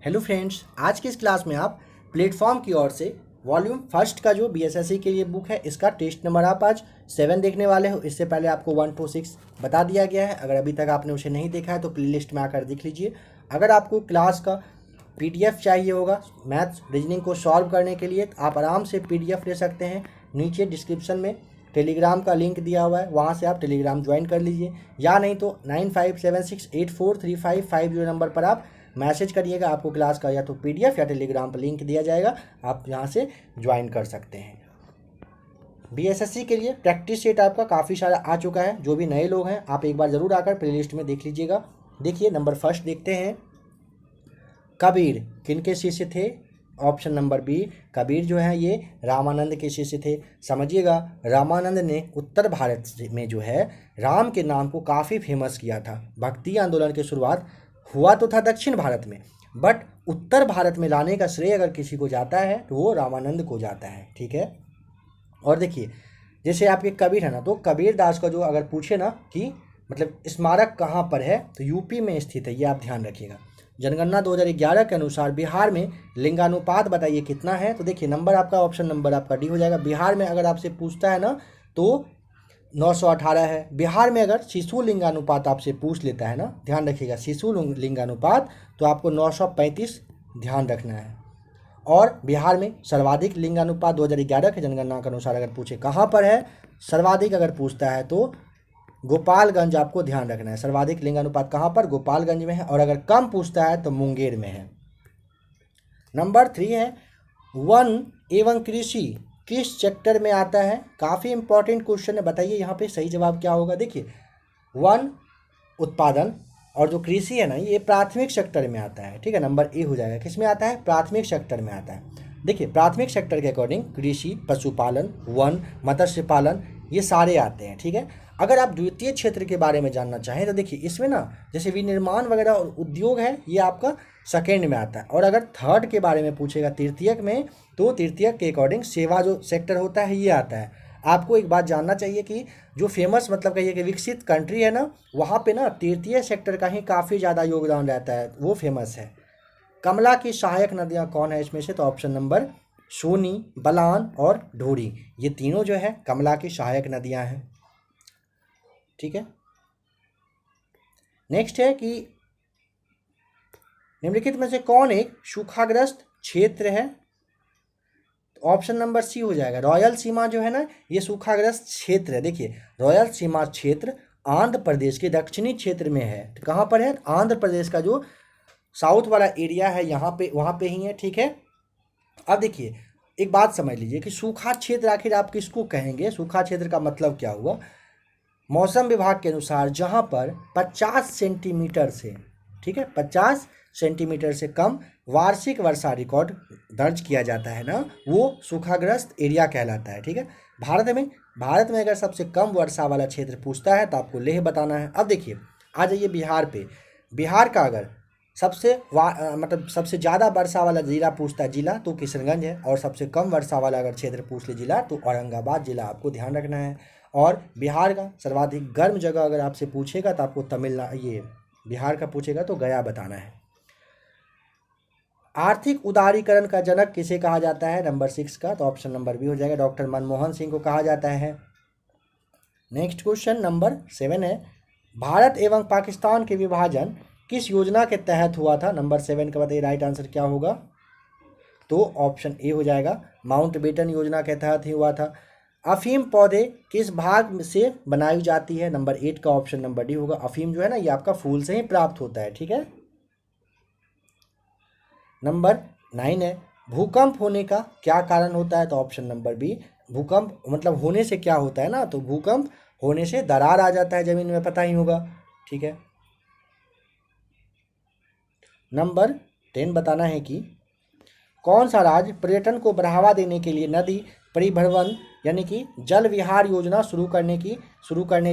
Hello friends, आज की इस क्लास में आप प्लेटफॉर्म की ओर से वॉल्यूम फर्स्ट का जो बीएसएससी के लिए बुक है इसका टेस्ट नंबर आप आज 7 देखने वाले हो। इससे पहले आपको 1 to 6 बता दिया गया है। अगर अभी तक आपने उसे नहीं देखा है तो प्लेलिस्ट में आकर देख लीजिए। अगर आपको क्लास का पीडीएफ चाहिए होगा मैथ्स रीजनिंग को सॉल्व करने के लिए तो आप आराम से पीडीएफ ले सकते हैं। नीचे डिस्क्रिप्शन में टेलीग्राम का लिंक दिया हुआ है, वहाँ से आप टेलीग्राम ज्वाइन कर लीजिए, या नहीं तो 9576843550 नंबर पर आप मैसेज करिएगा। आपको क्लास का या तो पीडीएफ या टेलीग्राम पर लिंक दिया जाएगा, आप यहाँ से ज्वाइन कर सकते हैं। बीएसएससी के लिए प्रैक्टिस सेट आपका काफ़ी सारा आ चुका है। जो भी नए लोग हैं आप एक बार ज़रूर आकर प्लेलिस्ट में देख लीजिएगा। देखिए नंबर फर्स्ट देखते हैं, कबीर किनके शिष्य थे? ऑप्शन नंबर बी, कबीर जो है ये रामानंद के शिष्य थे। समझिएगा, रामानंद ने उत्तर भारत में जो है राम के नाम को काफ़ी फेमस किया था। भक्ति आंदोलन की शुरुआत हुआ तो था दक्षिण भारत में, बट उत्तर भारत में लाने का श्रेय अगर किसी को जाता है तो वो रामानंद को जाता है। ठीक है, और देखिए जैसे आपके कबीर है ना, तो कबीर दास का जो अगर पूछे ना कि मतलब स्मारक कहाँ पर है तो यूपी में स्थित है, ये आप ध्यान रखिएगा। जनगणना 2011 के अनुसार बिहार में लिंगानुपात बताइए कितना है? तो देखिए नंबर आपका ऑप्शन नंबर आपका डी हो जाएगा। बिहार में अगर आपसे पूछता है ना तो 918 है। बिहार में अगर शिशु लिंगानुपात आपसे पूछ लेता है ना, ध्यान रखिएगा, शिशु लिंगानुपात तो आपको 935 ध्यान रखना है। और बिहार में सर्वाधिक लिंगानुपात 2011 के जनगणना के अनुसार अगर पूछे कहाँ पर है, सर्वाधिक अगर पूछता है तो गोपालगंज आपको ध्यान रखना है। सर्वाधिक लिंगानुपात कहाँ पर? गोपालगंज में है। और अगर कम पूछता है तो मुंगेर में है। नंबर 3 है, वन एवं कृषि किस सेक्टर में आता है? काफ़ी इंपॉर्टेंट क्वेश्चन है, बताइए यहाँ पे सही जवाब क्या होगा। देखिए वन उत्पादन और जो कृषि है ना ये प्राथमिक सेक्टर में आता है। ठीक है, नंबर ए हो जाएगा। किस में आता है? प्राथमिक सेक्टर में आता है। देखिए प्राथमिक सेक्टर के अकॉर्डिंग कृषि, पशुपालन, वन, मत्स्य पालन ये सारे आते हैं। ठीक है, अगर आप द्वितीय क्षेत्र के बारे में जानना चाहें तो देखिए इसमें ना जैसे विनिर्माण वगैरह और उद्योग है ये आपका सेकेंड में आता है। और अगर थर्ड के बारे में पूछेगा तृतीयक में, तो तृतीयक के अकॉर्डिंग सेवा जो सेक्टर होता है ये आता है। आपको एक बात जानना चाहिए कि जो फेमस मतलब कहिए कि विकसित कंट्री है ना, वहाँ पे ना तृतीय सेक्टर का ही काफ़ी ज़्यादा योगदान रहता है, वो फेमस है। कमला की सहायक नदियाँ कौन है इसमें से? तो ऑप्शन नंबर सोनी, बलान और ढोरी, ये तीनों जो है कमला की सहायक नदियाँ हैं। ठीक है, नेक्स्ट है कि निम्नलिखित में से कौन एक सूखाग्रस्त क्षेत्र है? ऑप्शन नंबर सी हो जाएगा। रॉयल सीमा जो है ना ये सूखाग्रस्त क्षेत्र है। देखिए रॉयल सीमा क्षेत्र आंध्र प्रदेश के दक्षिणी क्षेत्र में है। तो कहाँ पर है? आंध्र प्रदेश का जो साउथ वाला एरिया है यहाँ पे, वहाँ पे ही है। ठीक है, अब देखिए एक बात समझ लीजिए कि सूखा क्षेत्र आखिर आप किसको कहेंगे? सूखा क्षेत्र का मतलब क्या हुआ? मौसम विभाग के अनुसार जहाँ पर 50 सेंटीमीटर से, ठीक है, 50 सेंटीमीटर से कम वार्षिक वर्षा रिकॉर्ड दर्ज किया जाता है ना, वो सूखाग्रस्त एरिया कहलाता है। ठीक है, भारत में अगर सबसे कम वर्षा वाला क्षेत्र पूछता है तो आपको लेह बताना है। अब देखिए आ जाइए बिहार पे। बिहार का अगर मतलब सबसे ज़्यादा वर्षा वाला जिला पूछता है जिला तो किशनगंज है, और सबसे कम वर्षा वाला अगर क्षेत्र पूछ ले जिला तो औरंगाबाद जिला आपको ध्यान रखना है। और बिहार का सर्वाधिक गर्म जगह अगर आपसे पूछेगा तो आपको ये बिहार का पूछेगा तो गया बताना है। आर्थिक उदारीकरण का जनक किसे कहा जाता है? नंबर 6 का, तो ऑप्शन नंबर बी हो जाएगा। डॉक्टर मनमोहन सिंह को कहा जाता है। नेक्स्ट क्वेश्चन नंबर 7 है, भारत एवं पाकिस्तान के विभाजन किस योजना के तहत हुआ था? नंबर 7 का बताइए राइट आंसर क्या होगा? तो ऑप्शन ए हो जाएगा, माउंटबेटन योजना के तहत ही हुआ था। अफीम पौधे किस भाग से बनाई जाती है? नंबर 8 का ऑप्शन नंबर डी होगा। अफीम जो है ना ये आपका फूल से ही प्राप्त होता है। ठीक है, नंबर 9 है, भूकंप होने का क्या कारण होता है? तो ऑप्शन नंबर बी, भूकंप मतलब होने से क्या होता है ना, तो भूकंप होने से दरार आ जाता है जमीन में, पता ही होगा। ठीक है, नंबर 10 बताना है कि कौन सा राज्य पर्यटन को बढ़ावा देने के लिए नदी परिभ्रमण यानी कि जल विहार योजना शुरू करने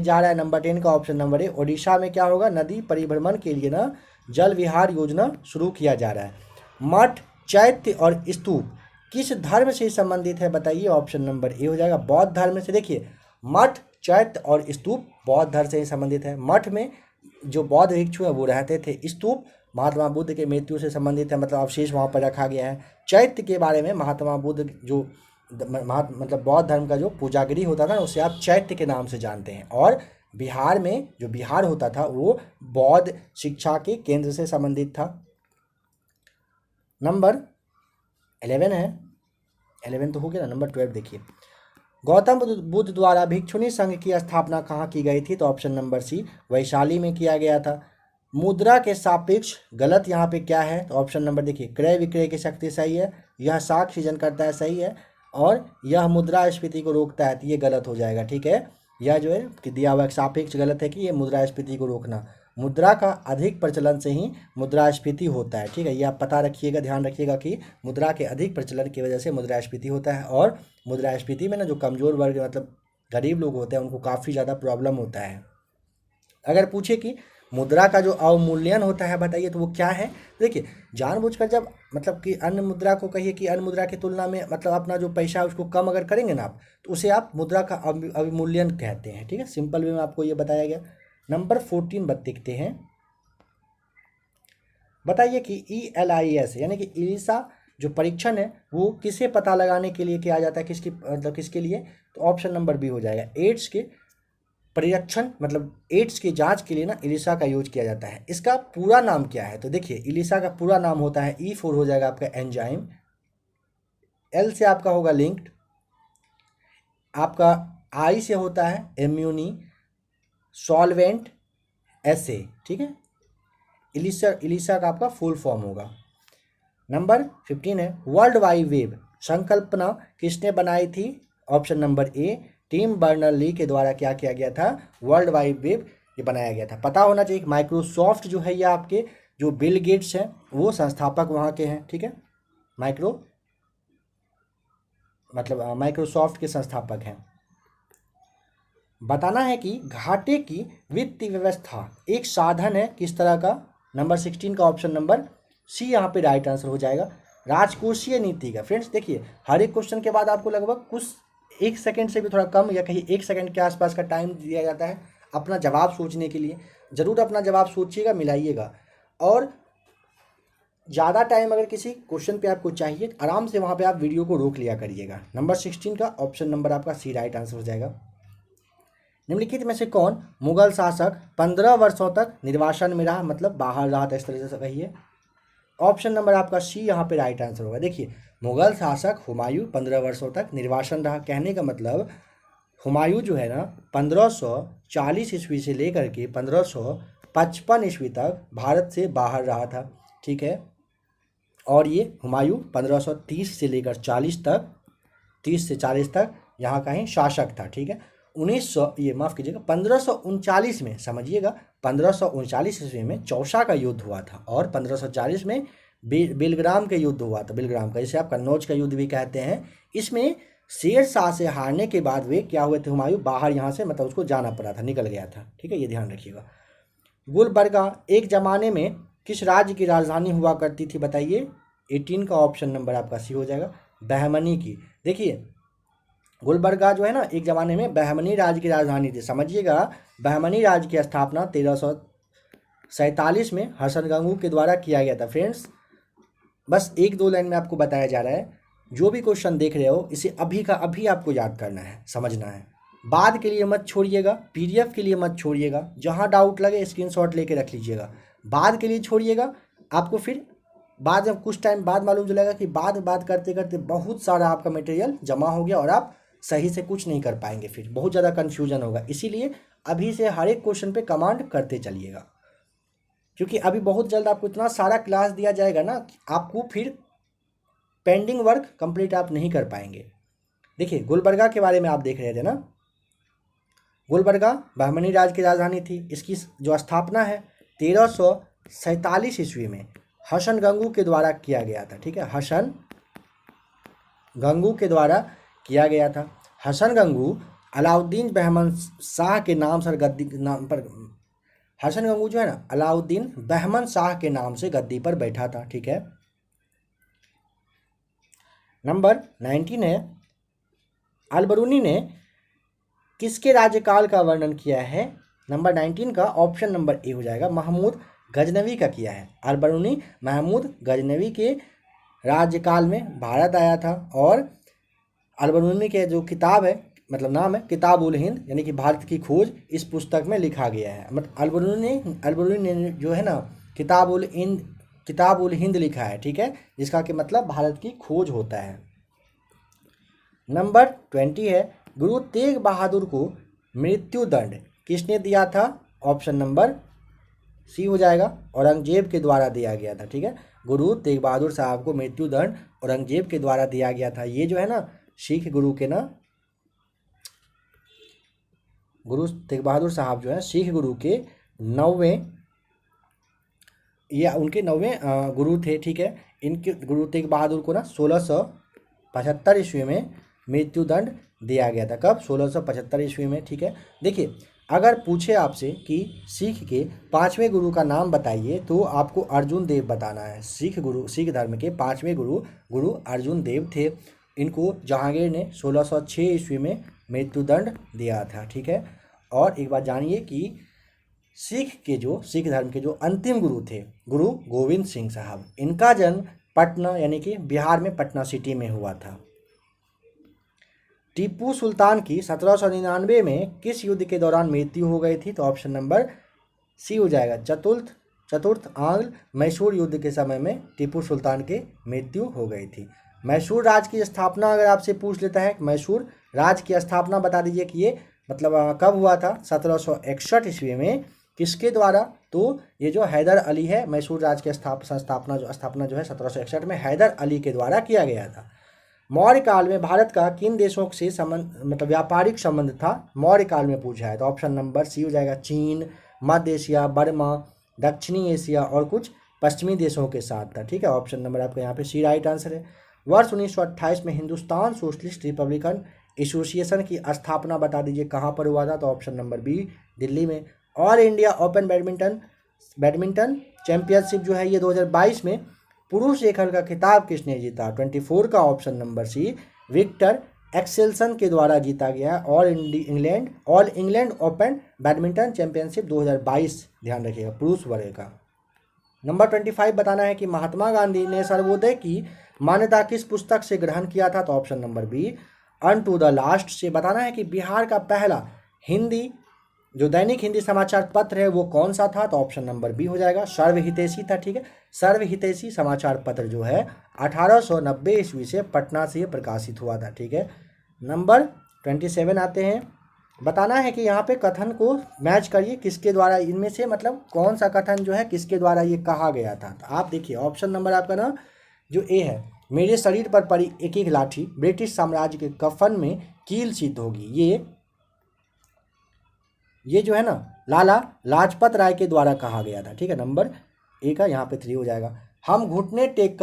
जा रहा है? नंबर 10 का ऑप्शन नंबर ए, ओडिशा में क्या होगा? नदी परिभ्रमण के लिए ना जल विहार योजना शुरू किया जा रहा है। मठ, चैत्य और स्तूप किस धर्म से संबंधित है? बताइए, ऑप्शन नंबर ए हो जाएगा, बौद्ध धर्म से। देखिए मठ, चैत्य और स्तूप बौद्ध धर्म से ही संबंधित है। मठ में जो बौद्ध भिक्षु है वो रहते थे, स्तूप महात्मा बुद्ध के मृत्यु से संबंधित है, मतलब अवशेष वहाँ पर रखा गया है। चैत्य के बारे में, महात्मा बुद्ध जो मतलब बौद्ध धर्म का जो पूजागिरी होता था उसे आप चैत्य के नाम से जानते हैं। और बिहार में जो बिहार होता था वो बौद्ध शिक्षा के केंद्र से संबंधित था। नंबर 11 है, 11 तो हो गया ना, नंबर 12 देखिए। गौतम बुद्ध द्वारा भिक्षुणी संघ की स्थापना कहाँ की गई थी? तो ऑप्शन नंबर सी वैशाली में किया गया था। मुद्रा के सापेक्ष गलत यहाँ पे क्या है? तो ऑप्शन नंबर देखिए, क्रय विक्रय की शक्ति सही है, यह साख सृजन करता है सही है, और यह मुद्रास्फीति को रोकता है, तो ये गलत हो जाएगा। ठीक है, यह जो है कि दिया हुआ सापेक्ष गलत है कि ये मुद्रास्फीति को रोकना, मुद्रा का अधिक प्रचलन से ही मुद्रास्फीति होता है। ठीक है, ये आप पता रखिएगा, ध्यान रखिएगा कि मुद्रा के अधिक प्रचलन की वजह से मुद्रास्फीति होता है। और मुद्रास्फीति में ना जो कमज़ोर वर्ग मतलब गरीब लोग होते हैं उनको काफ़ी ज़्यादा प्रॉब्लम होता है। अगर पूछे कि मुद्रा का जो अवमूल्यन होता है बताइए तो वो क्या है? देखिए, जानबूझकर जब मतलब कि अन्य मुद्रा को कहिए कि अन्य मुद्रा की तुलना में मतलब अपना जो पैसा है उसको कम अगर करेंगे ना आप, तो उसे आप मुद्रा का अवमूल्यन कहते हैं। ठीक है, सिंपल वे में आपको ये बताया गया। नंबर 14 देखते हैं। बताइए कि ELIS यानी कि इलिसा जो परीक्षण है वो किसे पता लगाने के लिए किया जाता है, किसकी मतलब किसके लिए? तो ऑप्शन नंबर बी हो जाएगा, एड्स के परीक्षण मतलब एड्स की जांच के लिए ना इलिसा का यूज किया जाता है। इसका पूरा नाम क्या है? तो देखिए, इलिसा का पूरा नाम होता है E4 हो जाएगा आपका एंजाइम, L से आपका होगा लिंक्ड, आपका I से होता है इम्यूनी, सॉल्वेंट, SA। ठीक है, इलिसा का आपका फुल फॉर्म होगा। नंबर 15 है, वर्ल्ड वाइड वेब संकल्पना किसने बनाई थी? Option number A Tim Berners Lee के द्वारा क्या किया गया था? वर्ल्ड वाइड वेब ये बनाया गया था। पता होना चाहिए माइक्रोसॉफ्ट जो है ये आपके जो बिल गेट्स हैं वो संस्थापक वहाँ के हैं। ठीक है, माइक्रोसॉफ्ट के संस्थापक हैं। बताना है कि घाटे की वित्तीय व्यवस्था एक साधन है किस तरह का? नंबर 16 का ऑप्शन नंबर सी यहाँ पे राइट आंसर हो जाएगा, राजकोषीय नीति का। फ्रेंड्स देखिए, हर एक क्वेश्चन के बाद आपको लगभग कुछ 1 सेकंड से भी थोड़ा कम या कहीं 1 सेकंड के आसपास का टाइम दिया जाता है अपना जवाब सोचने के लिए। ज़रूर अपना जवाब सोचिएगा, मिलाइएगा, और ज़्यादा टाइम अगर किसी क्वेश्चन पे आपको चाहिए आराम से वहाँ पे आप वीडियो को रोक लिया करिएगा। नंबर 16 का ऑप्शन नंबर आपका सी राइट आंसर हो जाएगा। निम्नलिखित में से कौन मुगल शासक 15 वर्षों तक निर्वासन में रहा, मतलब बाहर रहा था, इस तरह से कहिए। ऑप्शन नंबर आपका सी यहाँ पे राइट आंसर होगा। देखिए, मुगल शासक हुमायूं 15 वर्षों तक निर्वासन रहा, कहने का मतलब हुमायूं जो है ना 1540 ईस्वी से लेकर के 1555 ईस्वी तक भारत से बाहर रहा था। ठीक है, और ये हुमायूं 1530 से लेकर 40 तक 30 से 40 तक यहाँ का ही शासक था। ठीक है, 1539 में समझिएगा, 1539 ईस्वी में चौसा का युद्ध हुआ था, और 1540 में बिलग्राम का युद्ध हुआ था, बिलग्राम का, जिसे आप कन्नौज का युद्ध भी कहते हैं। इसमें शेर शाह से हारने के बाद वे क्या हुए थे? हुमायूं बाहर यहाँ से मतलब उसको जाना पड़ा था, निकल गया था। ठीक है, ये ध्यान रखिएगा। गुलबर्गा एक जमाने में किस राज्य की राजधानी हुआ करती थी बताइए? 18 का ऑप्शन नंबर आपका सी हो जाएगा, बहमनी की। देखिए, गुलबर्गा जो है ना एक ज़माने में बहमनी राज्य की राजधानी थी। समझिएगा, बहमनी राज्य की स्थापना 1347 में हसन गंगू के द्वारा किया गया था। फ्रेंड्स बस 1-2 लाइन में आपको बताया जा रहा है, जो भी क्वेश्चन देख रहे हो इसे अभी का अभी आपको याद करना है, समझना है। बाद के लिए मत छोड़िएगा, PDF के लिए मत छोड़िएगा, जहाँ डाउट लगे स्क्रीनशॉट लेके रख लीजिएगा। बाद के लिए छोड़िएगा, आपको फिर बाद में कुछ टाइम बाद मालूम चलेगा कि बात करते करते बहुत सारा आपका मटेरियल जमा हो गया और आप सही से कुछ नहीं कर पाएंगे, फिर बहुत ज़्यादा कन्फ्यूजन होगा। इसीलिए अभी से हर एक क्वेश्चन पे कमांड करते चलिएगा, क्योंकि अभी बहुत जल्द आपको इतना सारा क्लास दिया जाएगा ना कि आपको फिर पेंडिंग वर्क कंप्लीट आप नहीं कर पाएंगे। देखिए, गुलबर्गा के बारे में आप देख रहे थे ना, गुलबर्गा बहमनी राज्य की राजधानी थी। इसकी जो स्थापना है 1347 ईस्वी में हसन गंगू के द्वारा किया गया था। ठीक है, हसन गंगू के द्वारा किया गया था। हसन गंगू अलाउद्दीन बहमन शाह के नाम से गद्दी नाम पर, हसन गंगू जो है ना अलाउद्दीन बहमन शाह के नाम से गद्दी पर बैठा था। ठीक है, नंबर 19 है, अलबरूनी ने किसके राज्यकाल का वर्णन किया है? नंबर 19 का ऑप्शन नंबर ए हो जाएगा, महमूद गजनवी का किया है। अल बरूनी महमूद गजनवी के राज्यकाल में भारत आया था और अल बरूनी के जो किताब है मतलब नाम है किताब उल हिंद यानी कि भारत की खोज, इस पुस्तक में लिखा गया है। मतलब अल बरूनी ने जो है ना किताब उल हिंद लिखा है, ठीक है, जिसका कि मतलब भारत की खोज होता है। नंबर 20 है, गुरु तेग बहादुर को मृत्यु दंड किसने दिया था? ऑप्शन नंबर सी हो जाएगा, औरंगजेब के द्वारा दिया गया था, ठीक है। गुरु तेग बहादुर साहब को मृत्यु दंड औरंगजेब के द्वारा दिया गया था। ये जो है ना सिख गुरु के ना गुरु तेग बहादुर साहब जो है सिख गुरु के 9वें या उनके 9वें गुरु थे, ठीक है। इनके गुरु तेग बहादुर को ना 1675 ईस्वी में मृत्यु दंड दिया गया था। कब? 1675 ईस्वी में, ठीक है। देखिए अगर पूछे आपसे कि सिख के 5वें गुरु का नाम बताइए तो आपको अर्जुन देव बताना है। सिख धर्म के 5वें गुरु अर्जुन देव थे। इनको जहांगीर ने 1606 ईस्वी में मृत्यु दंड दिया था, ठीक है। और एक बात जानिए कि सिख धर्म के जो अंतिम गुरु थे गुरु गोविंद सिंह साहब, इनका जन्म पटना यानी कि बिहार में पटना सिटी में हुआ था। टीपू सुल्तान की 1799 में किस युद्ध के दौरान मृत्यु हो गई थी? तो ऑप्शन नंबर सी हो जाएगा, चतुर्थ आंग्ल मैसूर युद्ध के समय में टीपू सुल्तान के मृत्यु हो गई थी। मैसूर राज की स्थापना अगर आपसे पूछ लेता है, मैसूर राज की स्थापना बता दीजिए कि ये मतलब कब हुआ था? 1761 ईस्वी में। किसके द्वारा? तो ये जो हैदर अली है, मैसूर राज की स्थापना जो है 1761 में हैदर अली के द्वारा किया गया था। मौर्य काल में भारत का किन देशों से संबंध मतलब व्यापारिक संबंध था? मौर्य काल में पूछा है तो ऑप्शन नंबर सी हो जाएगा, चीन, मध्य एशिया, बर्मा, दक्षिणी एशिया और कुछ पश्चिमी देशों के साथ था, ठीक है। ऑप्शन नंबर आपका यहाँ पे सी राइट आंसर है। वर्ष 1928 में हिंदुस्तान सोशलिस्ट रिपब्लिकन एसोसिएशन की स्थापना बता दीजिए कहाँ पर हुआ था? तो ऑप्शन नंबर बी, दिल्ली में। All India open badminton championship जो है ये 2022 में पुरुष एकल का खिताब किसने जीता? 24 का option number C, Viktor Axelsen के द्वारा जीता गया है। All England Open badminton championship 2022 ध्यान रखिएगा, पुरुष वर्ग का। नंबर 25 बताना है कि महात्मा गांधी ने सर्वोदय की मान्यता किस पुस्तक से ग्रहण किया था? तो option number B, unto the last से। बताना है कि बिहार का पहला हिंदी जो दैनिक हिंदी समाचार पत्र है वो कौन सा था? तो ऑप्शन नंबर बी हो जाएगा, सर्वहितैषी था, ठीक है। सर्वहितैषी समाचार पत्र जो है 1890 ईस्वी से पटना से प्रकाशित हुआ था, ठीक है। नंबर 27 आते हैं। बताना है कि यहाँ पे कथन को मैच करिए किसके द्वारा, इनमें से मतलब कौन सा कथन जो है किसके द्वारा ये कहा गया था। तो आप देखिए ऑप्शन नंबर आपका ना जो ए है, मेरे शरीर पर पड़ी एक एक लाठी ब्रिटिश साम्राज्य के कफन में कील सिद्ध होगी, ये जो है ना लाला लाजपत राय के द्वारा कहा गया था, ठीक है। नंबर ए का यहाँ पे 3 हो जाएगा। हमने घुटने टेक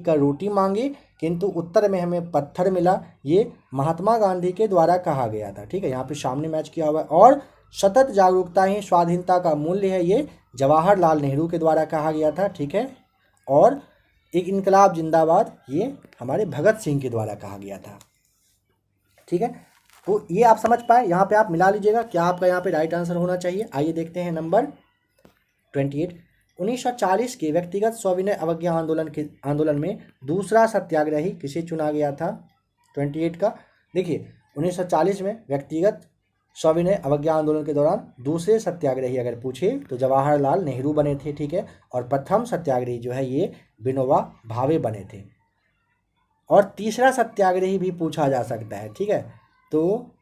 कर रोटी मांगी किंतु उत्तर में हमें पत्थर मिला, ये महात्मा गांधी के द्वारा कहा गया था, ठीक है। यहाँ पे सामने मैच किया हुआ है। और सतत जागरूकता ही स्वाधीनता का मूल्य है, ये जवाहरलाल नेहरू के द्वारा कहा गया था, ठीक है। और एक इनकलाब जिंदाबाद, ये हमारे भगत सिंह के द्वारा कहा गया था, ठीक है। तो ये आप समझ पाए, यहाँ पे आप मिला लीजिएगा क्या आपका यहाँ पे राइट आंसर होना चाहिए। आइए देखते हैं नंबर 28। 1940 के व्यक्तिगत सविनय अवज्ञा आंदोलन में दूसरा सत्याग्रही किसे चुना गया था? 28 का देखिए 1940 में व्यक्तिगत सविनय अवज्ञा आंदोलन के दौरान दूसरे सत्याग्रही अगर पूछे तो जवाहरलाल नेहरू बने थे, ठीक है। और प्रथम सत्याग्रही जो है ये विनोबा भावे बने थे। और तीसरा सत्याग्रही भी पूछा जा सकता है, ठीक है। तो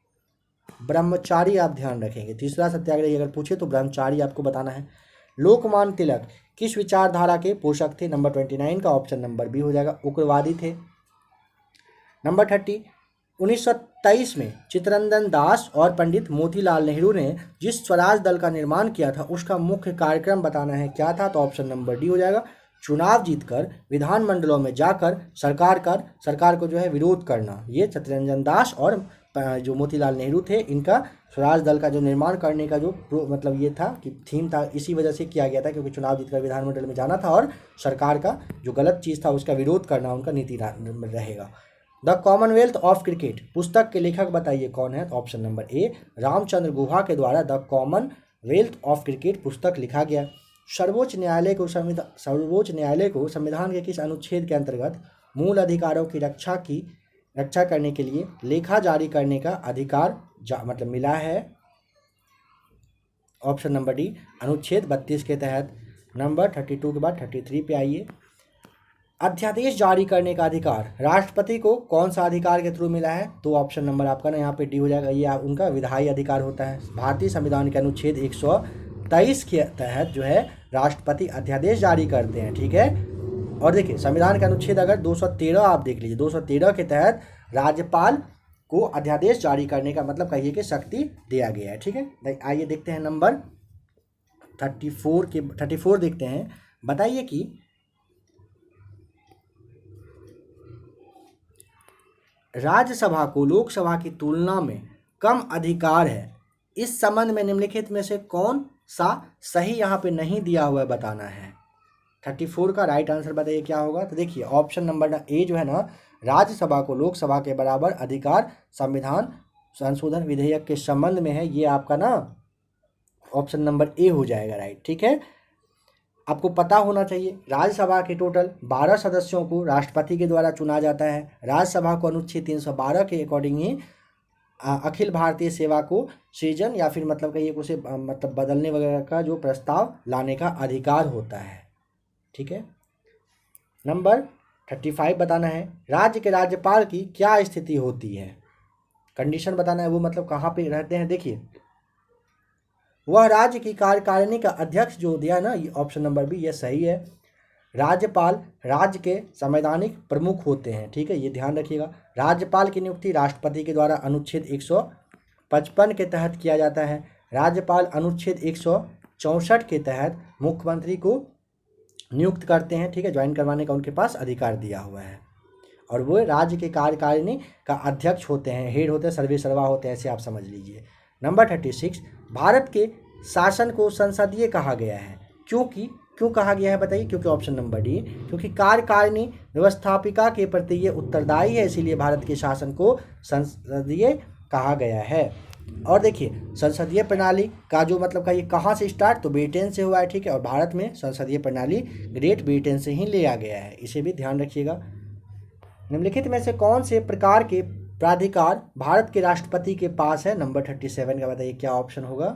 ब्रह्मचारी आप ध्यान रखेंगे, तीसरा सत्याग्रही अगर पूछे तो ब्रह्मचारी आपको बताना है। लोकमान्य तिलक किस विचारधारा के पोषक थे? नंबर 29 का ऑप्शन नंबर बी हो जाएगा, उग्रवादी थे। नंबर 30, 1923 में चित्तरंजन दास और पंडित मोतीलाल नेहरू ने जिस स्वराज दल का निर्माण किया था उसका मुख्य कार्यक्रम बताना है क्या था? तो ऑप्शन नंबर डी हो जाएगा, चुनाव जीतकर विधानमंडलों में जाकर सरकार को जो है विरोध करना। ये चित्तरंजन दास और जो मोतीलाल नेहरू थे, इनका स्वराज दल का जो निर्माण करने का जो मतलब ये था कि थीम था, इसी वजह से किया गया था क्योंकि चुनाव जीतकर विधानमंडल में जाना था और सरकार का जो गलत चीज़ था उसका विरोध करना उनका नीति रहेगा। द कॉमनवेल्थ ऑफ क्रिकेट पुस्तक के लेखक बताइए कौन है? तो ऑप्शन नंबर ए, रामचंद्र गुहा के द्वारा the common wealth of cricket पुस्तक लिखा गया। सर्वोच्च न्यायालय को संविधान के किस अनुच्छेद के अंतर्गत मूल अधिकारों की रक्षा करने के लिए लेखा जारी करने का अधिकार मतलब मिला है? ऑप्शन नंबर डी, अनुच्छेद 32 के तहत। नंबर 32 के बाद 33 पे आइए। अध्यादेश जारी करने का अधिकार राष्ट्रपति को कौन सा अधिकार के थ्रू मिला है? तो ऑप्शन नंबर आपका ना यहाँ पे डी हो जाएगा, ये उनका विधायी अधिकार होता है। भारतीय संविधान के अनुच्छेद 123 के तहत जो है राष्ट्रपति अध्यादेश जारी करते हैं, ठीक है। और देखिए संविधान का अनुच्छेद अगर 213 आप देख लीजिए, 213 के तहत राज्यपाल को अध्यादेश जारी करने का मतलब कहिए कि शक्ति दिया गया है, ठीक है। आइए देखते हैं नंबर 34 देखते हैं। बताइए कि राज्यसभा को लोकसभा की तुलना में कम अधिकार है, इस संबंध में निम्नलिखित में से कौन सा सही यहाँ पे नहीं दिया हुआ है बताना है। 34 का राइट आंसर बताइए क्या होगा। तो देखिए ऑप्शन नंबर ए जो है ना, राज्यसभा को लोकसभा के बराबर अधिकार संविधान संशोधन विधेयक के संबंध में है, ये आपका ना ऑप्शन नंबर ए हो जाएगा राइट, ठीक है। आपको पता होना चाहिए राज्यसभा के टोटल 12 सदस्यों को राष्ट्रपति के द्वारा चुना जाता है। राज्यसभा को अनुच्छेद 312 के अकॉर्डिंग ही अखिल भारतीय सेवा को सृजन या फिर मतलब कहिए उसे मतलब बदलने वगैरह का जो प्रस्ताव लाने का अधिकार होता है, ठीक है। नंबर 35 बताना है, राज्य के राज्यपाल की क्या स्थिति होती है? कंडीशन बताना है, वो मतलब कहाँ पे रहते हैं। देखिए वह राज्य की कार्यकारिणी का अध्यक्ष जो दिया ना, ये ऑप्शन नंबर बी ये सही है। राज्यपाल राज्य के संवैधानिक प्रमुख होते हैं, ठीक है, ये ध्यान रखिएगा। राज्यपाल की नियुक्ति राष्ट्रपति के द्वारा अनुच्छेद 155 के तहत किया जाता है। राज्यपाल अनुच्छेद 164 के तहत मुख्यमंत्री को नियुक्त करते हैं, ठीक है, ज्वाइन करवाने का उनके पास अधिकार दिया हुआ है। और वो राज्य के कार्यकारिणी का अध्यक्ष होते हैं, हेड होते हैं, सर्वे सर्वा होते हैं, ऐसे आप समझ लीजिए। नंबर 36, भारत के शासन को संसदीय कहा गया है, क्यों कहा गया है बताइए। क्योंकि ऑप्शन नंबर डी, क्योंकि कार्यकारिणी व्यवस्थापिका के प्रति ये उत्तरदायी है, इसीलिए भारत के शासन को संसदीय कहा गया है। और देखिए संसदीय प्रणाली का जो मतलब का ये कहाँ से स्टार्ट, तो ब्रिटेन से हुआ है, ठीक है। और भारत में संसदीय प्रणाली ग्रेट ब्रिटेन से ही लिया गया है, इसे भी ध्यान रखिएगा। निम्नलिखित में से कौन से प्रकार के प्राधिकार भारत के राष्ट्रपति के पास है? नंबर 37 का बताइए क्या ऑप्शन होगा।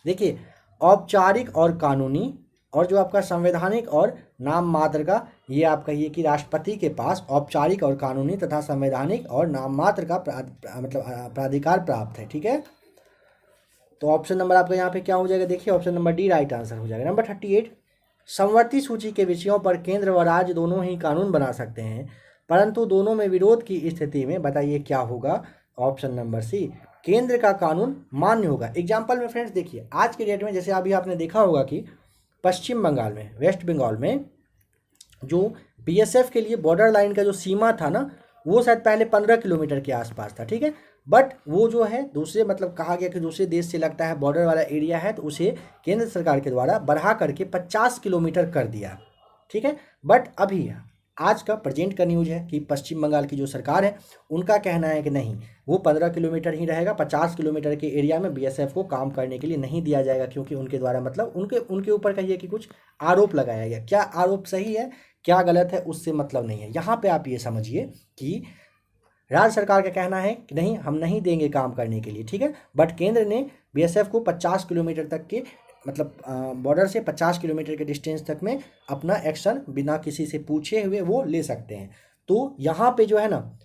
देखिए औपचारिक और कानूनी, और जो आपका संवैधानिक और नाम मात्र का, ये आप कहिए कि राष्ट्रपति के पास औपचारिक और कानूनी तथा संवैधानिक और नाम मात्र का मतलब प्राधिकार प्राप्त है, ठीक है। तो ऑप्शन नंबर आपका यहाँ पे क्या हो जाएगा, देखिए option number D right answer हो जाएगा। नंबर 38, समवर्ती सूची के विषयों पर केंद्र व राज्य दोनों ही कानून बना सकते हैं, परंतु दोनों में विरोध की स्थिति में बताइए क्या होगा। ऑप्शन नंबर सी, केंद्र का कानून मान्य होगा। एग्जाम्पल में फ्रेंड्स देखिए आज के डेट में जैसे अभी आपने देखा होगा कि पश्चिम बंगाल में, वेस्ट बंगाल में जो बीएसएफ के लिए बॉर्डर लाइन का जो सीमा था ना, वो शायद पहले 15 किलोमीटर के आसपास था, ठीक है। बट वो जो है दूसरे मतलब कहा गया कि दूसरे देश से लगता है बॉर्डर वाला एरिया है, तो उसे केंद्र सरकार के द्वारा बढ़ा करके 50 किलोमीटर कर दिया, ठीक है। बट अभी आज का प्रेजेंट का न्यूज़ है कि पश्चिम बंगाल की जो सरकार है उनका कहना है कि नहीं, वो 15 किलोमीटर ही रहेगा, 50 किलोमीटर के एरिया में बीएसएफ को काम करने के लिए नहीं दिया जाएगा, क्योंकि उनके द्वारा मतलब उनके ऊपर कहिए कि कुछ आरोप लगाया गया। क्या आरोप सही है क्या गलत है उससे मतलब नहीं है। यहाँ पे आप ये समझिए कि राज्य सरकार का कहना है कि नहीं, हम नहीं देंगे काम करने के लिए, ठीक है। बट केंद्र ने बीएसएफ को 50 किलोमीटर तक के मतलब बॉर्डर से 50 किलोमीटर के डिस्टेंस तक में अपना एक्शन बिना किसी से पूछे हुए वो ले सकते हैं। तो यहाँ पे जो है ना,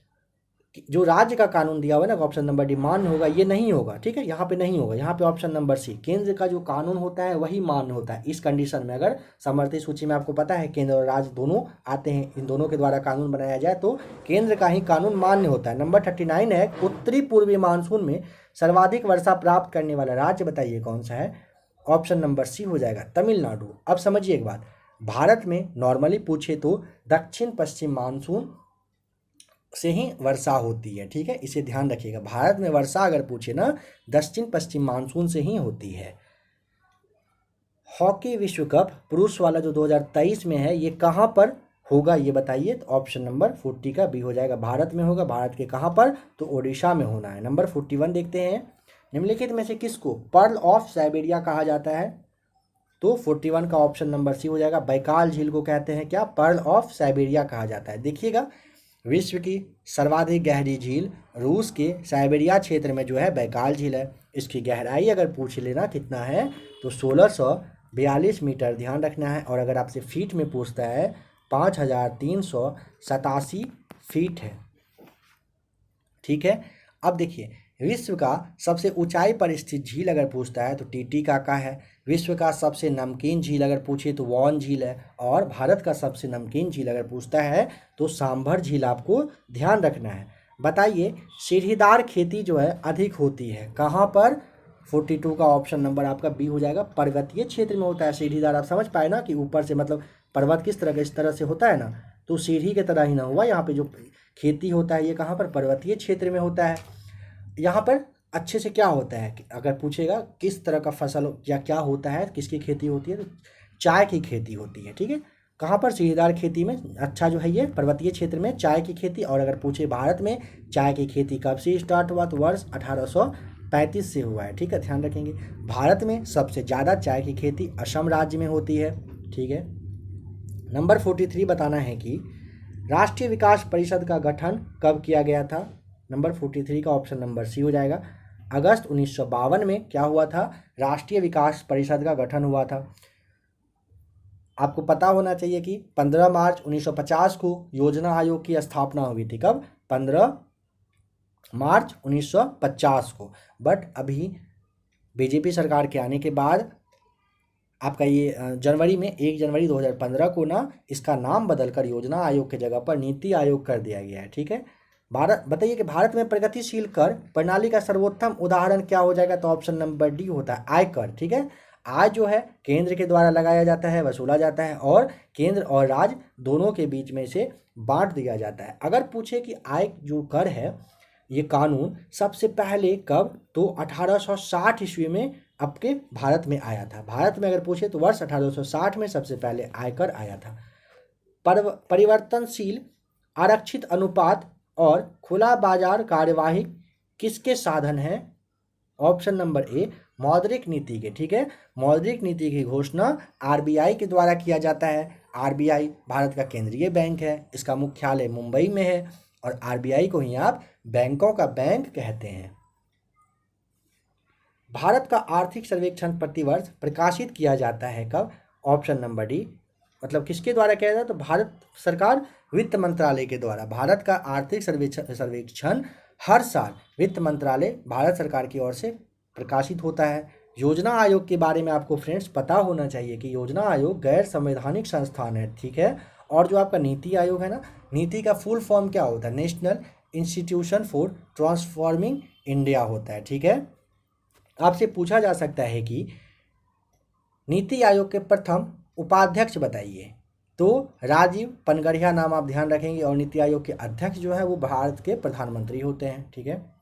जो राज्य का कानून दिया हुआ है ना, ऑप्शन नंबर डी मान्य होगा, ये नहीं होगा, ठीक है। यहाँ पे नहीं होगा, यहाँ पे ऑप्शन नंबर सी, केंद्र का जो कानून होता है वही मान्य होता है। इस कंडीशन में अगर समवर्ती सूची में आपको पता है केंद्र और राज्य दोनों आते हैं, इन दोनों के द्वारा कानून बनाया जाए तो केंद्र का ही कानून मान्य होता है। नंबर 39 है, उत्तरी पूर्वी मानसून में सर्वाधिक वर्षा प्राप्त करने वाला राज्य बताइए कौन सा है। ऑप्शन नंबर सी हो जाएगा तमिलनाडु। अब समझिए एक बात, भारत में नॉर्मली पूछे तो दक्षिण पश्चिम मानसून से ही वर्षा होती है, ठीक है, इसे ध्यान रखिएगा। भारत में वर्षा अगर पूछे ना, दक्षिण पश्चिम मानसून से ही होती है। हॉकी विश्व कप पुरुष वाला जो 2023 में है, ये कहाँ पर होगा ये बताइए। तो ऑप्शन नंबर 40 का बी हो जाएगा, भारत में होगा। भारत के कहाँ पर, तो ओडिशा में होना है। नंबर 41 देखते हैं, निम्नलिखित में से किसको पर्ल ऑफ साइबेरिया कहा जाता है? तो 41 का ऑप्शन नंबर सी हो जाएगा। बैकाल झील को कहते हैं क्या? पर्ल ऑफ साइबेरिया कहा जाता है। देखिएगा, विश्व की सर्वाधिक गहरी झील रूस के साइबेरिया क्षेत्र में जो है बैकाल झील है। इसकी गहराई अगर पूछ लेना कितना है तो 1642 मीटर, ध्यान रखना है। और अगर आपसे फीट में पूछता है 5387 फीट है। ठीक है, अब देखिए, विश्व का सबसे ऊंचाई पर स्थित झील अगर पूछता है तो टीटीकाका है। विश्व का सबसे नमकीन झील अगर पूछे तो वॉन झील है। और भारत का सबसे नमकीन झील अगर पूछता है तो सांभर झील आपको ध्यान रखना है। बताइए, सीढ़ीदार खेती जो है अधिक होती है कहाँ पर? 42 का ऑप्शन नंबर आपका बी हो जाएगा। पर्वतीय क्षेत्र में होता है सीढ़ीदार। आप समझ पाए ना कि ऊपर से मतलब पर्वत किस तरह का, इस तरह से होता है ना, तो सीढ़ी की तरह ही ना हुआ। यहाँ पे जो खेती होता है ये कहाँ पर? पर्वतीय क्षेत्र में होता है। यहाँ पर अच्छे से क्या होता है कि अगर पूछेगा किस तरह का फसल या क्या होता है, किसकी खेती होती है, तो चाय की खेती होती है। ठीक है, कहाँ पर? सीढ़ीदार खेती में। अच्छा जो है ये पर्वतीय क्षेत्र में चाय की खेती। और अगर पूछे भारत में चाय की खेती कब से स्टार्ट हुआ तो वर्ष 1835 से हुआ है। ठीक है, ध्यान रखेंगे। भारत में सबसे ज़्यादा चाय की खेती असम राज्य में होती है। ठीक है, नंबर 43 बताना है कि राष्ट्रीय विकास परिषद का गठन कब किया गया था? नंबर 43 का ऑप्शन नंबर सी हो जाएगा। अगस्त 1952 में क्या हुआ था? राष्ट्रीय विकास परिषद का गठन हुआ था। आपको पता होना चाहिए कि 15 मार्च 1950 को योजना आयोग की स्थापना हुई थी। कब? 15 मार्च 1950 को। बट अभी बीजेपी सरकार के आने के बाद आपका ये जनवरी में 1 जनवरी 2015 को ना इसका नाम बदलकर योजना आयोग की जगह पर नीति आयोग कर दिया गया है। ठीक है, भारत, बताइए कि भारत में प्रगतिशील कर प्रणाली का सर्वोत्तम उदाहरण क्या हो जाएगा? तो ऑप्शन नंबर डी होता है आयकर। ठीक है, आय जो है केंद्र के द्वारा लगाया जाता है, वसूला जाता है, और केंद्र और राज्य दोनों के बीच में से बांट दिया जाता है। अगर पूछे कि आय जो कर है ये कानून सबसे पहले कब? तो 1860 ईस्वी में आपके भारत में आया था। भारत में अगर पूछे तो वर्ष 1860 में सबसे पहले आयकर आया था। परिवर्तनशील आरक्षित अनुपात और खुला बाजार कार्यवाही किसके साधन हैं? ऑप्शन नंबर ए मौद्रिक नीति के। ठीक है, मौद्रिक नीति की घोषणा आरबीआई के द्वारा किया जाता है। आरबीआई भारत का केंद्रीय बैंक है, इसका मुख्यालय मुंबई में है। और आरबीआई को ही आप बैंकों का बैंक कहते हैं। भारत का आर्थिक सर्वेक्षण प्रतिवर्ष प्रकाशित किया जाता है कब? ऑप्शन नंबर डी, मतलब किसके द्वारा किया जाता है? तो भारत सरकार वित्त मंत्रालय के द्वारा। भारत का आर्थिक सर्वेक्षण हर साल वित्त मंत्रालय भारत सरकार की ओर से प्रकाशित होता है। योजना आयोग के बारे में आपको फ्रेंड्स पता होना चाहिए कि योजना आयोग गैर संवैधानिक संस्थान है। ठीक है, और जो आपका नीति आयोग है ना, नीति का फुल फॉर्म क्या होता है? National institution for transforming India होता है। ठीक है, आपसे पूछा जा सकता है कि नीति आयोग के प्रथम उपाध्यक्ष बताइए, तो राजीव पनगढ़िया नाम आप ध्यान रखेंगे। और नीति आयोग के अध्यक्ष जो है वो भारत के प्रधानमंत्री होते हैं। ठीक है,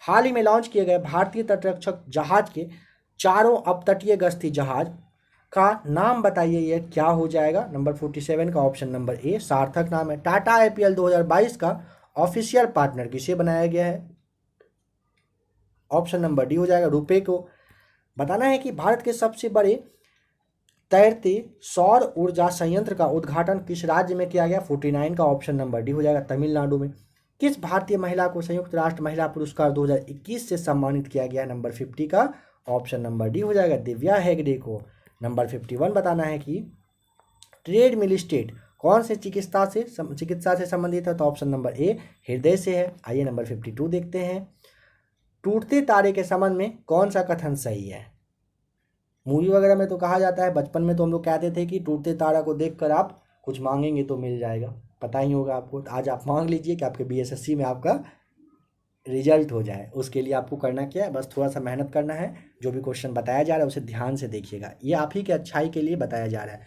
हाल ही में लॉन्च किए गए भारतीय तटरक्षक जहाज के चारों अपतटीय गश्ती जहाज का नाम बताइए, ये क्या हो जाएगा? नंबर 47 का ऑप्शन नंबर ए सार्थक नाम है। टाटा आईपीएल 2022 का ऑफिशियल पार्टनर किसे बनाया गया है? ऑप्शन नंबर डी हो जाएगा रुपे को। बताना है कि भारत के सबसे बड़े तैरते सौर ऊर्जा संयंत्र का उद्घाटन किस राज्य में किया गया? 49 का ऑप्शन नंबर डी हो जाएगा तमिलनाडु में। किस भारतीय महिला को संयुक्त राष्ट्र महिला पुरस्कार 2021 से सम्मानित किया गया? नंबर 50 का ऑप्शन नंबर डी हो जाएगा दिव्या हेगड़े को। नंबर 51 बताना है कि ट्रेड मिल स्टेट कौन से चिकित्सा से संबंधित है? तो ऑप्शन नंबर ए हृदय से है। आइए नंबर 52 देखते हैं। टूटते तारे के संबंध में कौन सा कथन सही है? मूवी वगैरह में तो कहा जाता है, बचपन में तो हम लोग कहते थे कि टूटते तारा को देखकर आप कुछ मांगेंगे तो मिल जाएगा। पता ही होगा आपको, तो आज आप मांग लीजिए कि आपके बीएसएससी में आपका रिजल्ट हो जाए। उसके लिए आपको करना क्या है? बस थोड़ा सा मेहनत करना है। जो भी क्वेश्चन बताया जा रहा है उसे ध्यान से देखिएगा, ये आप ही के अच्छाई के लिए बताया जा रहा है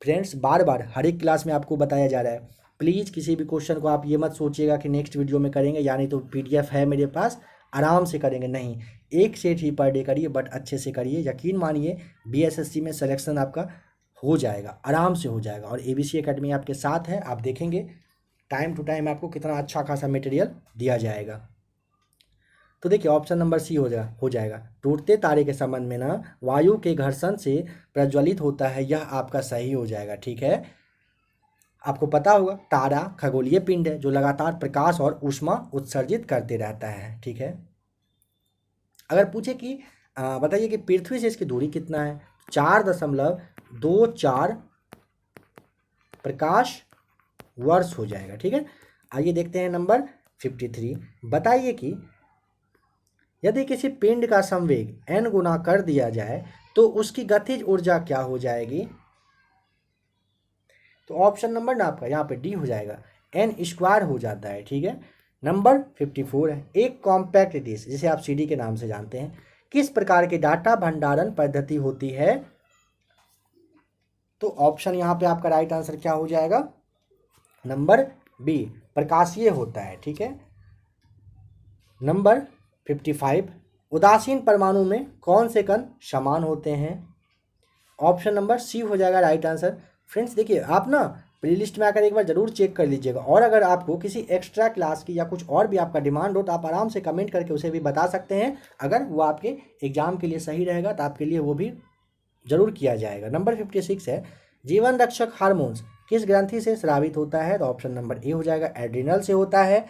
फ्रेंड्स। बार बार हर एक क्लास में आपको बताया जा रहा है। प्लीज़ किसी भी क्वेश्चन को आप ये मत सोचिएगा कि नेक्स्ट वीडियो में करेंगे, यानी तो PDF है मेरे पास, आराम से करेंगे। नहीं, एक सेट ही पर डे करिए, बट अच्छे से करिए। यकीन मानिए बीएसएससी में सिलेक्शन आपका हो जाएगा, आराम से हो जाएगा। और ABC एकेडमी आपके साथ है, आप देखेंगे टाइम टू टाइम आपको कितना अच्छा खासा मटेरियल दिया जाएगा। तो देखिए ऑप्शन नंबर सी हो जाएगा। टूटते तारे के संबंध में ना वायु के घर्षण से प्रज्वलित होता है, यह आपका सही हो जाएगा। ठीक है, आपको पता होगा तारा खगोलीय पिंड है जो लगातार प्रकाश और ऊष्मा उत्सर्जित करते रहता है। ठीक है, अगर पूछे कि बताइए कि पृथ्वी से इसकी दूरी कितना है, 4.24 प्रकाश वर्ष हो जाएगा। ठीक है, आइए देखते हैं नंबर 53। बताइए कि यदि किसी पिंड का संवेग n गुना कर दिया जाए तो उसकी गतिज ऊर्जा क्या हो जाएगी। तो ऑप्शन नंबर ना आपका यहाँ पे डी हो जाएगा, n² हो जाता है। ठीक है, नंबर 54 है, एक कॉम्पैक्ट डिस्क जिसे आप सीडी के नाम से जानते हैं किस प्रकार की डाटा भंडारण पद्धति होती है। तो ऑप्शन यहाँ पे आपका राइट आंसर क्या हो जाएगा, नंबर बी प्रकाशीय होता है। ठीक है, नंबर 55 उदासीन परमाणु में कौन से कण समान होते हैं। ऑप्शन नंबर सी हो जाएगा राइट आंसर। फ्रेंड्स देखिए आप ना प्लेलिस्ट में आकर एक बार जरूर चेक कर लीजिएगा, और अगर आपको किसी एक्स्ट्रा क्लास की या कुछ और भी आपका डिमांड हो तो आप आराम से कमेंट करके उसे भी बता सकते हैं। अगर वो आपके एग्जाम के लिए सही रहेगा तो आपके लिए वो भी जरूर किया जाएगा। नंबर 56 है, जीवन रक्षक हार्मोन्स किस ग्रंथि से स्रावित होता है। तो ऑप्शन नंबर ए हो जाएगा, एड्रिनल से होता है।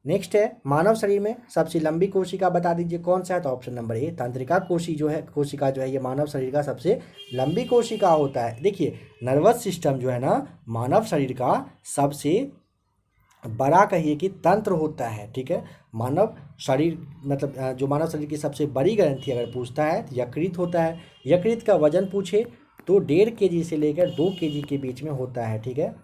नेक्स्ट है, मानव शरीर में सबसे लंबी कोशिका बता दीजिए कौन सा है। तो ऑप्शन नंबर ए तंत्रिका कोशिका जो है ये मानव शरीर का सबसे लंबी कोशिका होता है। देखिए नर्वस सिस्टम जो है ना मानव शरीर का सबसे बड़ा कहिए कि तंत्र होता है। ठीक है, मानव शरीर मतलब जो मानव शरीर की सबसे बड़ी ग्रंथि अगर पूछता है तो यकृत होता है। यकृत का वजन पूछे तो 1.5 kg से लेकर 2 kg के बीच में होता है। ठीक है,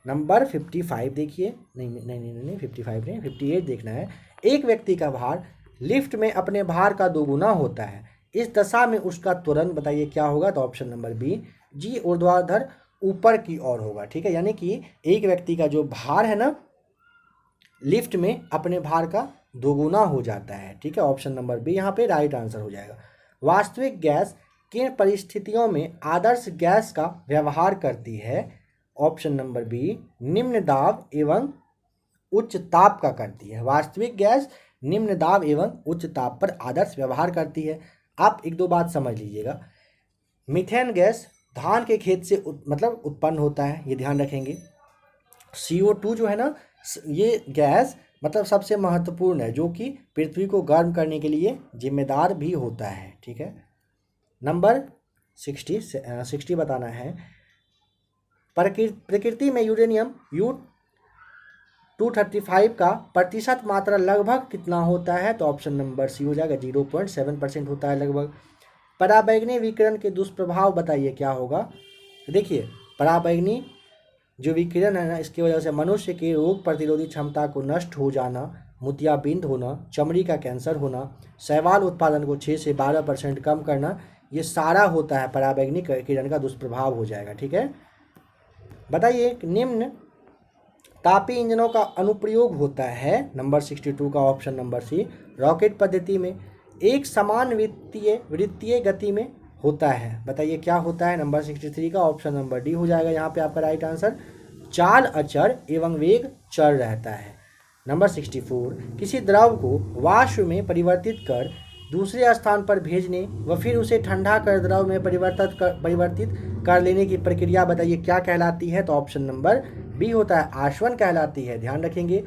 नंबर 55 देखिए, नहीं 55 नहीं 58 देखना है। एक व्यक्ति का भार लिफ्ट में अपने भार का 2 गुना होता है, इस दशा में उसका त्वरण बताइए क्या होगा। तो ऑप्शन नंबर बी जी ऊर्ध्वाधर ऊपर की ओर होगा। ठीक है, यानी कि एक व्यक्ति का जो भार है ना लिफ्ट में अपने भार का 2 गुना हो जाता है। ठीक है, ऑप्शन नंबर बी यहाँ पे राइट आंसर हो जाएगा। वास्तविक गैस किन परिस्थितियों में आदर्श गैस का व्यवहार करती है। ऑप्शन नंबर बी निम्न दाब एवं उच्च ताप का करती है। वास्तविक गैस निम्न दाब एवं उच्च ताप पर आदर्श व्यवहार करती है। आप एक दो बात समझ लीजिएगा, मीथेन गैस धान के खेत से मतलब उत्पन्न होता है, ये ध्यान रखेंगे। CO2 जो है ना ये गैस मतलब सबसे महत्वपूर्ण है जो कि पृथ्वी को गर्म करने के लिए जिम्मेदार भी होता है। ठीक है, नंबर 60 बताना है। प्रकृति में यूरेनियम U-235 का प्रतिशत मात्रा लगभग कितना होता है। तो ऑप्शन नंबर सी हो जाएगा, 0.7% होता है लगभग। पराबैंगनी विकिरण के दुष्प्रभाव बताइए क्या होगा। देखिए पराबैंगनी जो विकिरण है ना इसकी वजह से मनुष्य की रोग प्रतिरोधी क्षमता को नष्ट हो जाना, मोतियाबिंद होना, चमड़ी का कैंसर होना, शैवाल उत्पादन को 6 से 12% कम करना, ये सारा होता है पराबैंगनी किरण का दुष्प्रभाव हो जाएगा। ठीक है, बताइए निम्न तापी इंजनों का अनुप्रयोग होता है। नंबर 62 का ऑप्शन नंबर सी रॉकेट पद्धति में एक समान वृत्तीय गति में होता है। बताइए क्या होता है। नंबर 63 का ऑप्शन नंबर डी हो जाएगा यहाँ पे आपका राइट आंसर। चाल अचर एवं वेग चर रहता है। नंबर 64 किसी द्रव को वाष्प में परिवर्तित कर दूसरे स्थान पर भेजने व फिर उसे ठंडा कर द्रव में परिवर्तित कर लेने की प्रक्रिया बताइए क्या कहलाती है। तो ऑप्शन नंबर बी होता है, आशवन कहलाती है। ध्यान रखेंगे।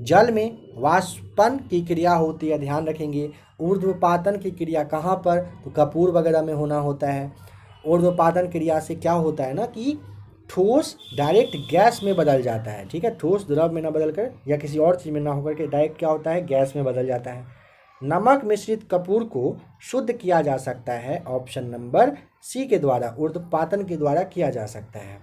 जल में वाष्पन की क्रिया होती है, ध्यान रखेंगे। ऊर्ध्वपातन की क्रिया कहाँ पर, तो कपूर वगैरह में होना होता है। ऊर्ध्वपातन क्रिया से क्या होता है ना कि ठोस डायरेक्ट गैस में बदल जाता है। ठीक है, ठोस द्रव में ना बदल कर या किसी और चीज़ में ना होकर के डायरेक्ट क्या होता है गैस में बदल जाता है। नमक मिश्रित कपूर को शुद्ध किया जा सकता है। ऑप्शन नंबर सी के द्वारा, ऊर्ध्वपातन के द्वारा किया जा सकता है।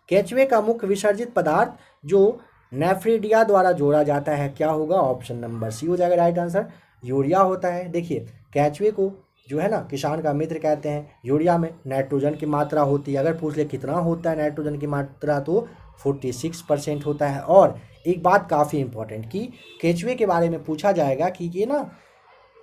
केचुए का मुख्य विसर्जित पदार्थ जो नेफ्रिडिया द्वारा जोड़ा जाता है क्या होगा। ऑप्शन नंबर सी हो जाएगा राइट आंसर, यूरिया होता है। देखिए केचुए को जो है ना किसान का मित्र कहते हैं। यूरिया में नाइट्रोजन की मात्रा होती है, अगर पूछ ले कितना होता है नाइट्रोजन की मात्रा तो 46% होता है। और एक बात काफ़ी इंपॉर्टेंट कि केचुए के बारे में पूछा जाएगा कि ये ना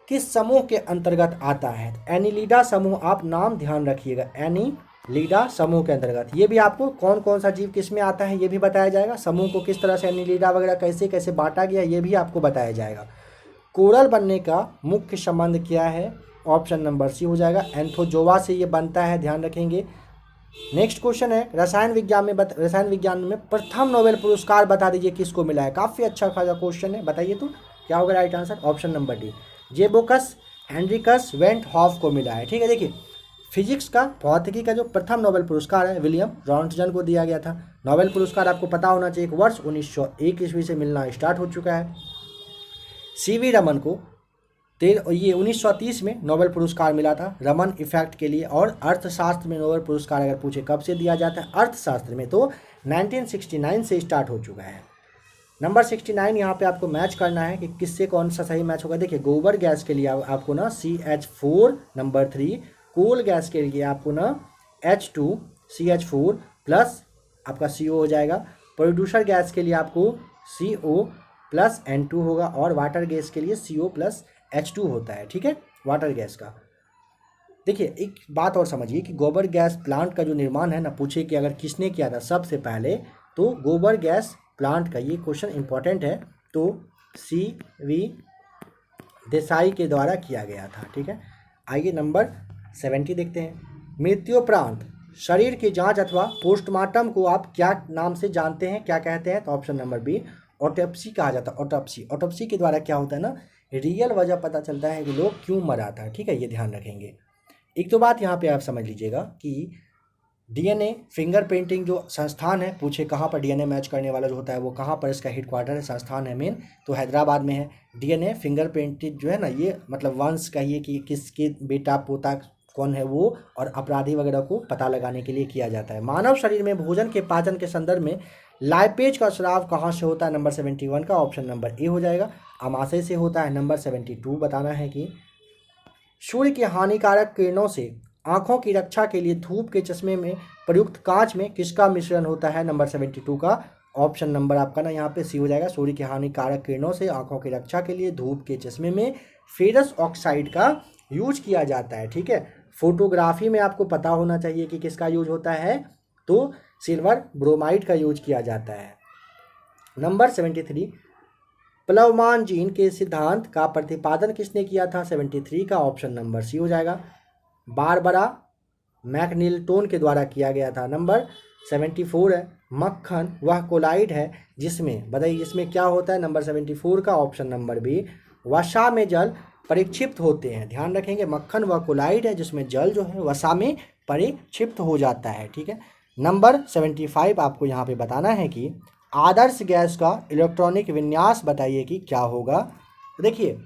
किस समूह के अंतर्गत आता है। एनिलिडा समूह, आप नाम ध्यान रखिएगा, एनिलिडा समूह के अंतर्गत। ये भी आपको कौन कौन सा जीव किस में आता है ये भी बताया जाएगा। समूह को किस तरह से एनिलिडा वगैरह कैसे कैसे बांटा गया ये भी आपको बताया जाएगा। कोरल बनने का मुख्य संबंध क्या है? ऑप्शन नंबर सी हो जाएगा, एंथोजोआ से ये बनता है, ध्यान रखेंगे। नेक्स्ट क्वेश्चन है, रसायन विज्ञान में प्रथम नोबेल पुरस्कार बता दीजिए किसको मिला है? काफ़ी अच्छा खासा क्वेश्चन है, बताइए तो क्या होगा right answer? Option number D, Jacobus Henricus van't Hoff को मिला है। ठीक है, देखिए फिजिक्स का, भौतिकी का जो प्रथम नोबेल पुरस्कार है विलियम रॉन्टजन को दिया गया था। नोबेल पुरस्कार आपको पता होना चाहिए, एक वर्ष 1901 ईस्वी से मिलना स्टार्ट हो चुका है। सीवी रमन को ये 1930 में नोबेल पुरस्कार मिला था रमन इफेक्ट के लिए। और अर्थशास्त्र में नोबेल पुरस्कार अगर पूछे कब से दिया जाता है अर्थशास्त्र में, तो 1969 से स्टार्ट हो चुका है। नंबर 69 यहाँ पे आपको मैच करना है कि किससे कौन सा सही मैच होगा। देखिए गोबर गैस के लिए आपको ना CH4 नंबर 3, कोल गैस के लिए आपको ना H2 CH4 प्लस आपका CO हो जाएगा। प्रोड्यूसर गैस के लिए आपको CO प्लस N2 होगा और वाटर गैस के लिए CO प्लस H2 होता है। ठीक है, वाटर गैस का। देखिए एक बात और समझिए कि गोबर गैस प्लांट का जो निर्माण है ना, पूछे कि अगर किसने किया था सबसे पहले, तो गोबर गैस प्लांट का, ये क्वेश्चन इंपॉर्टेंट है, तो CV देसाई के द्वारा किया गया था। ठीक है, आइए नंबर 70 देखते हैं। मृत्युपरांत शरीर की जांच अथवा पोस्टमार्टम को आप क्या नाम से जानते हैं, क्या कहते हैं? तो ऑप्शन नंबर बी, ऑटोप्सी कहा जाता है। ऑटोप्सी के द्वारा क्या होता है ना, रियल वजह पता चलता है कि लोग क्यों मरा था। ठीक है, ये ध्यान रखेंगे। एक तो बात यहाँ पे आप समझ लीजिएगा कि DNA फिंगरप्रिंटिंग जो संस्थान है, पूछे कहाँ पर DNA मैच करने वाला जो होता है वो कहाँ पर इसका हेडक्वार्टर है, संस्थान है मेन, तो हैदराबाद में है। DNA फिंगरप्रिंटिंग जो है ना, ये मतलब वंश कहिए कि किसके बेटा पोता कौन है वो, और अपराधी वगैरह को पता लगाने के लिए किया जाता है। मानव शरीर में भोजन के पाचन के संदर्भ में लाइपेज का स्राव कहाँ से होता है? नंबर 71 का ऑप्शन नंबर ए हो जाएगा, आमाशय से होता है। नंबर 72 बताना है कि सूर्य की हानिकारक किरणों से आंखों की रक्षा के लिए धूप के चश्मे में प्रयुक्त कांच में किसका मिश्रण होता है? नंबर 72 का ऑप्शन नंबर आपका ना यहाँ पे सी हो जाएगा। सूर्य की हानिकारक किरणों से आंखों की रक्षा के लिए धूप के चश्मे में फेरस ऑक्साइड का यूज किया जाता है। ठीक है, फोटोग्राफी में आपको पता होना चाहिए कि किसका यूज होता है, तो सिल्वर ब्रोमाइड का यूज किया जाता है। नंबर 73, प्लवमान जीन के सिद्धांत का प्रतिपादन किसने किया था? 73 का ऑप्शन नंबर सी हो जाएगा, बारबरा मैकनिल्टोन के द्वारा किया गया था। नंबर 74 है, मक्खन वह कोलाइड है जिसमें, बताइए इसमें क्या होता है? नंबर 74 का ऑप्शन नंबर बी, वसा में जल परिक्षिप्त होते हैं। ध्यान रखेंगे, मक्खन वह कोलाइड है जिसमें जल जो है वसा में परिक्षिप्त हो जाता है। ठीक है, नंबर 75 आपको यहाँ पे बताना है कि आदर्श गैस का इलेक्ट्रॉनिक विन्यास बताइए कि क्या होगा। देखिए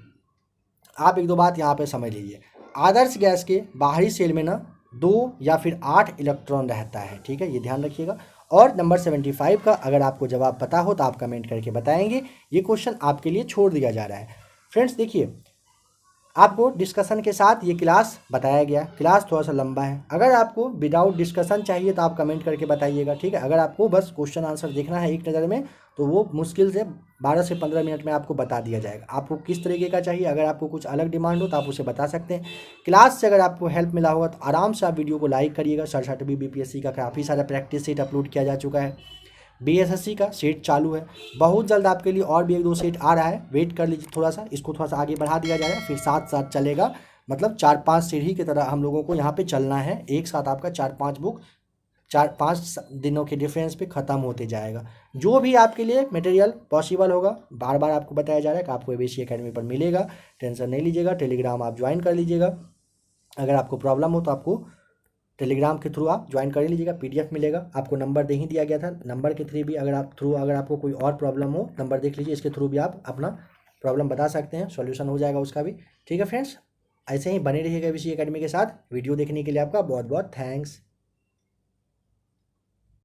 आप एक दो बात यहाँ पे समझ लीजिए, आदर्श गैस के बाहरी सेल में ना 2 या फिर 8 इलेक्ट्रॉन रहता है। ठीक है, ये ध्यान रखिएगा। और नंबर 75 का अगर आपको जवाब पता हो तो आप कमेंट करके बताएंगे, ये क्वेश्चन आपके लिए छोड़ दिया जा रहा है। फ्रेंड्स देखिए, आपको डिस्कशन के साथ ये क्लास बताया गया, क्लास थोड़ा सा लंबा है। अगर आपको विदाउट डिस्कशन चाहिए तो आप कमेंट करके बताइएगा। ठीक है, अगर आपको बस क्वेश्चन आंसर देखना है एक नज़र में, तो वो मुश्किल से 12 से 15 मिनट में आपको बता दिया जाएगा। आपको किस तरीके का चाहिए, अगर आपको कुछ अलग डिमांड हो तो आप उसे बता सकते हैं। क्लास से अगर आपको हेल्प मिला होगा तो आराम से आप वीडियो को लाइक करिएगा। 67वीं BPSC का काफ़ी सारा प्रैक्टिस सेट अपलोड किया जा चुका है। BSSC का सेट चालू है, बहुत जल्द आपके लिए और भी 1-2 सेट आ रहा है, वेट कर लीजिए थोड़ा सा, इसको थोड़ा सा आगे बढ़ा दिया जाएगा, फिर साथ साथ चलेगा। मतलब 4-5 सीढ़ी की तरह हम लोगों को यहाँ पे चलना है, एक साथ आपका 4-5 बुक 4-5 दिनों के डिफरेंस पे ख़त्म होते जाएगा। जो भी आपके लिए मटेरियल पॉसिबल होगा, बार बार आपको बताया जा रहा है कि आपको ABC अकेडमी पर मिलेगा, टेंशन नहीं लीजिएगा। टेलीग्राम आप ज्वाइन कर लीजिएगा, अगर आपको प्रॉब्लम हो तो आपको टेलीग्राम के थ्रू आप ज्वाइन कर लीजिएगा, PDF मिलेगा आपको। नंबर दे ही दिया गया था, नंबर के थ्रू भी अगर आपको कोई और प्रॉब्लम हो, नंबर देख लीजिए, इसके थ्रू भी आप अपना प्रॉब्लम बता सकते हैं, सॉल्यूशन हो जाएगा उसका भी। ठीक है फ्रेंड्स, ऐसे ही बने रहिएगा ABC अकेडमी के साथ। वीडियो देखने के लिए आपका बहुत बहुत थैंक्स।